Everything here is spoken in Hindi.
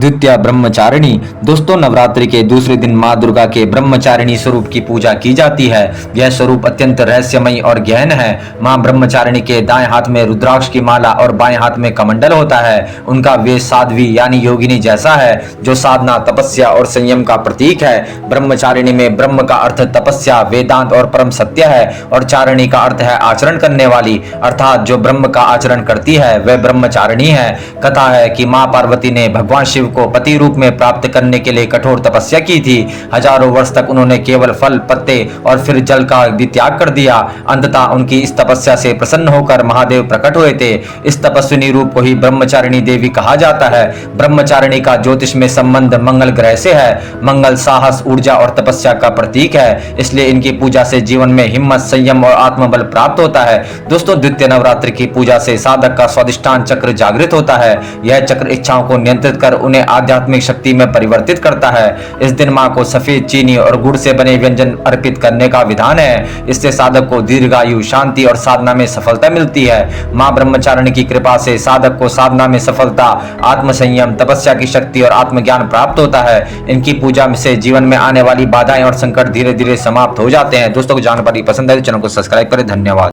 द्वितीया ब्रह्मचारिणी। दोस्तों, नवरात्रि के दूसरे दिन मां दुर्गा के ब्रह्मचारिणी स्वरूप की पूजा की जाती है। यह स्वरूप अत्यंत रहस्यमयी और गहन है। मां ब्रह्मचारिणी के दाएं हाथ में रुद्राक्ष की माला और बाएं हाथ में कमंडल होता है। उनका वेश साध्वी यानी योगिनी जैसा है, जो साधना, तपस्या और संयम का प्रतीक है। ब्रह्मचारिणी में ब्रह्म का अर्थ तपस्या, वेदांत और परम सत्य है, और चारिणी का अर्थ है आचरण करने वाली, अर्थात जो ब्रह्म का आचरण करती है वह ब्रह्मचारिणी है। कथा है कि मां पार्वती ने भगवान शिव को पति रूप में प्राप्त करने के लिए कठोर तपस्या की थी। हजारों वर्ष तक उन्होंने केवल फल, पत्ते और फिर जल का भी त्याग कर दिया। अंततः उनकी इस तपस्या से प्रसन्न होकर महादेव प्रकट हुए थे। इस तपस्विनी रूप को ही ब्रह्मचारिणी देवी कहा जाता है। ब्रह्मचारिणी का ज्योतिष में संबंध मंगल ग्रह से है। मंगल साहस, ऊर्जा और तपस्या का प्रतीक है, इसलिए इनकी पूजा से जीवन में हिम्मत, संयम और आत्मबल प्राप्त होता है। दोस्तों, द्वितीय नवरात्रि की पूजा से साधक का स्वादिष्टान चक्र जागृत होता है। यह चक्र इच्छाओं को नियंत्रित कर उन्हें आध्यात्मिक शक्ति में परिवर्तित करता है। इस दिन मां को सफेद चीनी और गुड़ से बने व्यंजन अर्पित करने का विधान है। इससे साधक को दीर्घायु, शांति और साधना में सफलता मिलती है। मां ब्रह्मचारिणी की कृपा से साधक को साधना में सफलता, आत्म संयम, तपस्या की शक्ति और आत्मज्ञान प्राप्त होता है। इनकी पूजा से जीवन में आने वाली बाधाएं और संकट धीरे धीरे समाप्त हो जाते हैं। दोस्तों को जानकारी पसंद है तो चैनल को सब्सक्राइब करें। धन्यवाद।